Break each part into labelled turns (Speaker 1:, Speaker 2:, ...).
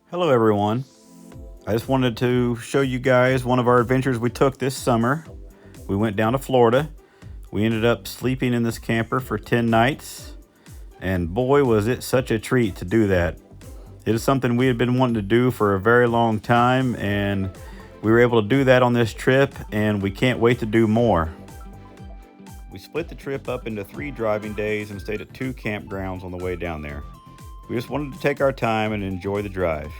Speaker 1: Hello everyone. I just wanted to show you guys one of our adventures we took this summer. We went down to Florida. We ended up sleeping in this camper for 10 nights. And boy, was it such a treat to do that. It is something we had been wanting to do for a very long time, and we were able to do that on this trip, and we can't wait to do more. We split the trip up into 3 driving days and stayed at 2 campgrounds on the way down there. We just wanted to take our time and enjoy the drive.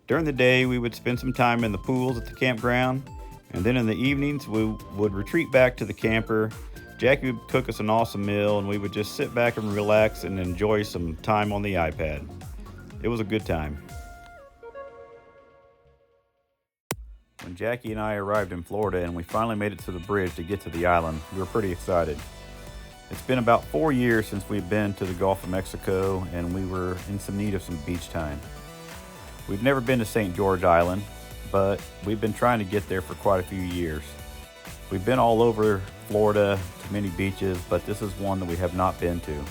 Speaker 1: During the day, we would spend some time in the pools at the campground, and then in the evenings, we would retreat back to the camper. Jackie would cook us an awesome meal, and we would just sit back and relax and enjoy some time on the iPad. It was a good time. When Jackie and I arrived in Florida and we finally made it to the bridge to get to the island, we were pretty excited. It's been about 4 years since we've been to the Gulf of Mexico, and we were in some need of some beach time. We've never been to St. George Island, but we've been trying to get there for quite a few years. We've been all over Florida to many beaches, but this is one that we have not been to.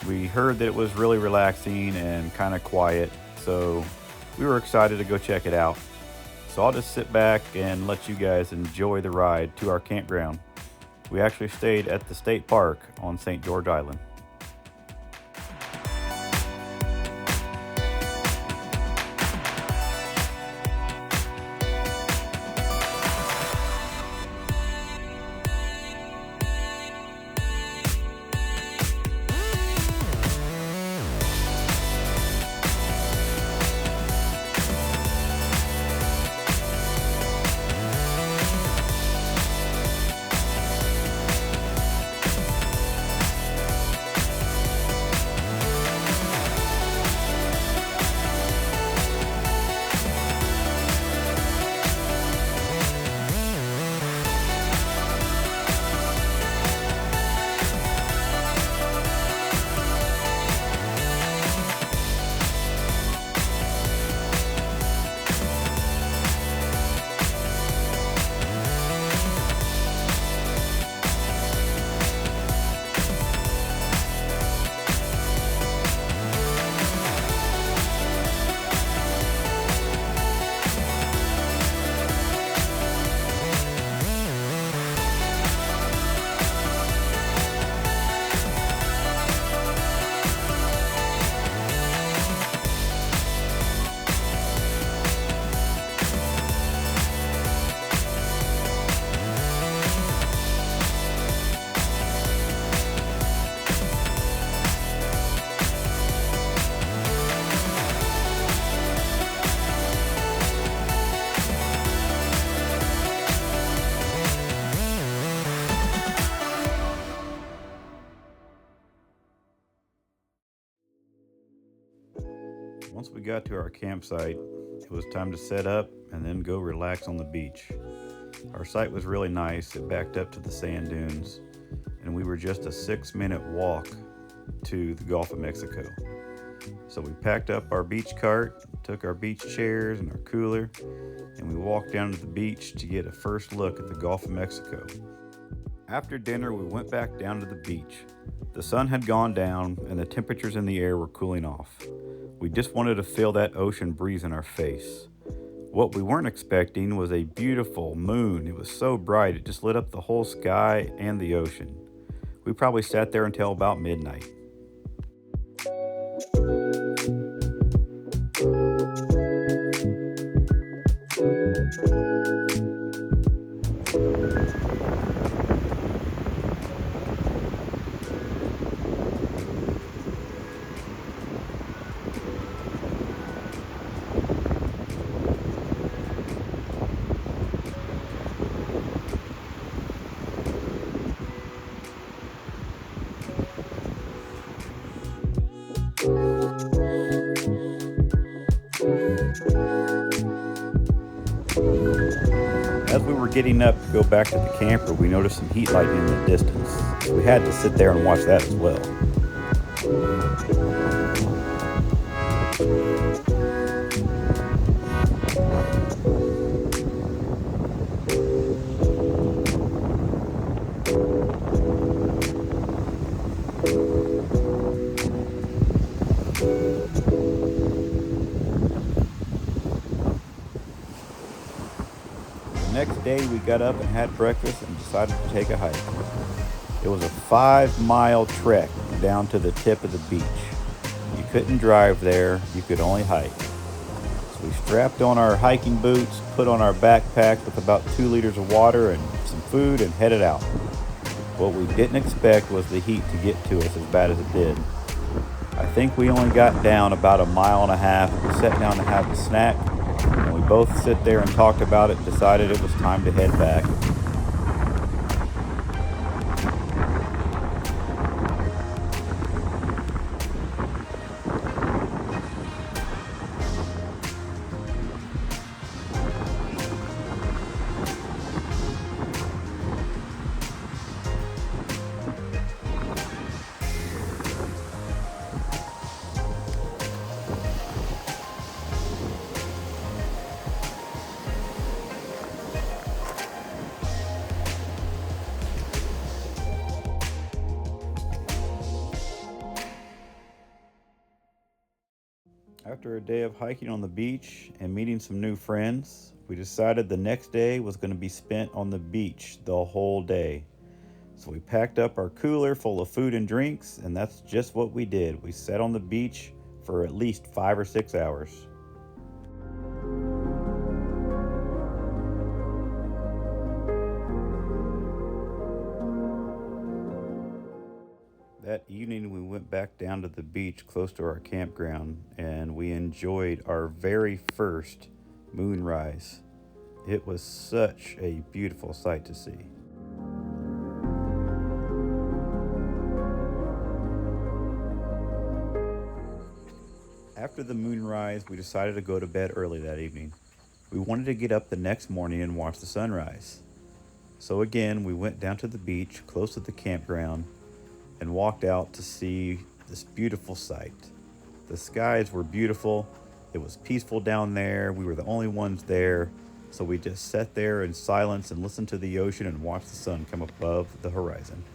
Speaker 1: We heard that it was really relaxing and kind of quiet, so we were excited to go check it out. So I'll just sit back and let you guys enjoy the ride to our campground. We actually stayed at the state park on St. George Island. Once we got to our campsite, it was time to set up and then go relax on the beach. Our site was really nice. It backed up to the sand dunes, and we were just a 6-minute walk to the Gulf of Mexico. So we packed up our beach cart, took our beach chairs and our cooler, and we walked down to the beach to get a first look at the Gulf of Mexico. After dinner, we went back down to the beach. The sun had gone down and the temperatures in the air were cooling off. We just wanted to feel that ocean breeze in our face. What we weren't expecting was a beautiful moon. It was so bright, it just lit up the whole sky and the ocean. We probably sat there until about midnight. As we were getting up to go back to the camper, we noticed some heat lightning in the distance. So we had to sit there and watch that as well. Next day we got up and had breakfast and decided to take a hike. It was a 5-mile trek down to the tip of the beach. You couldn't drive there, you could only hike. So we strapped on our hiking boots, put on our backpack with about 2 liters of water and some food, and headed out. What we didn't expect was the heat to get to us as bad as it did. I think we only got down about 1.5 miles. We sat down to have a snack, and we both sit there and talked about it and decided it was time to head back. After a day of hiking on the beach and meeting some new friends, we decided the next day was going to be spent on the beach the whole day. So we packed up our cooler full of food and drinks, and that's just what we did. We sat on the beach for at least 5 or 6 hours. That evening we went back down to the beach close to our campground, and we enjoyed our very first moonrise. It was such a beautiful sight to see. After the moonrise, we decided to go to bed early that evening. We wanted to get up the next morning and watch the sunrise. So again, we went down to the beach close to the campground and walked out to see this beautiful sight. The skies were beautiful. It was peaceful down there. We were the only ones there. So we just sat there in silence and listened to the ocean and watched the sun come above the horizon.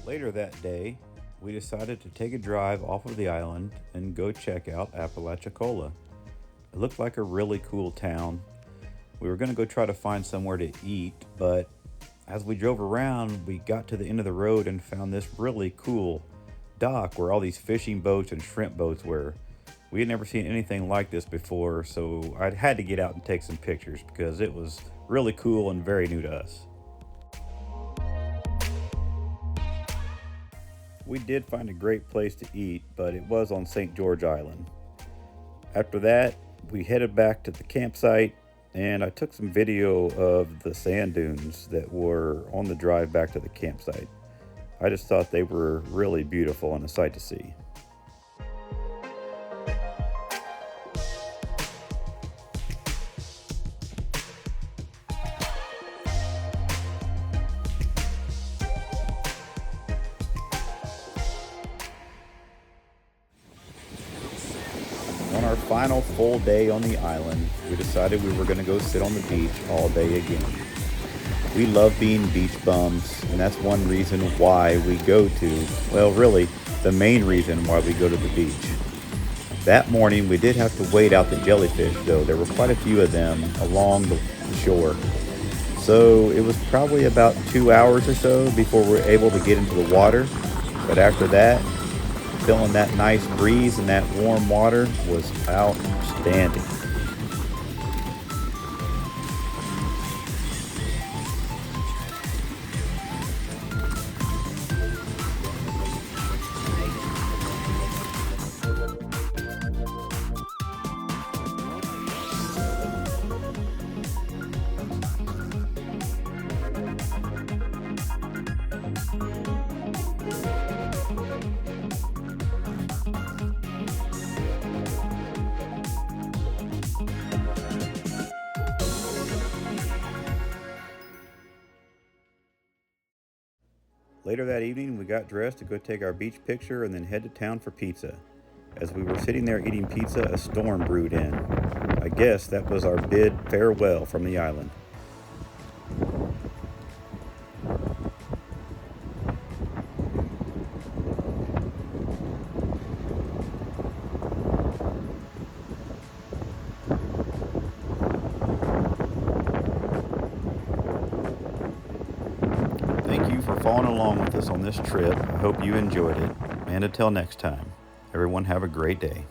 Speaker 1: Later that day, we decided to take a drive off of the island and go check out Apalachicola. It looked like a really cool town. We were going to go try to find somewhere to eat, but as we drove around, we got to the end of the road and found this really cool dock where all these fishing boats and shrimp boats were. We had never seen anything like this before, so I had to get out and take some pictures because it was really cool and very new to us. We did find a great place to eat, but it was on St. George Island. After that, we headed back to the campsite, and I took some video of the sand dunes that were on the drive back to the campsite. I just thought they were really beautiful and a sight to see. On our final full day on the island, we decided we were going to go sit on the beach all day again. We love being beach bums, and that's one reason why we go to, well, really, the main reason why we go to the beach. That morning, we did have to wait out the jellyfish, though. There were quite a few of them along the shore. So it was probably about 2 hours or so before we were able to get into the water. But after that, Feeling that nice breeze and that warm water was outstanding. Later that evening, we got dressed to go take our beach picture and then head to town for pizza. As we were sitting there eating pizza, a storm brewed in. I guess that was our bid farewell from the island. Thank you for following along with us on this trip. I hope you enjoyed it. And until next time, everyone have a great day.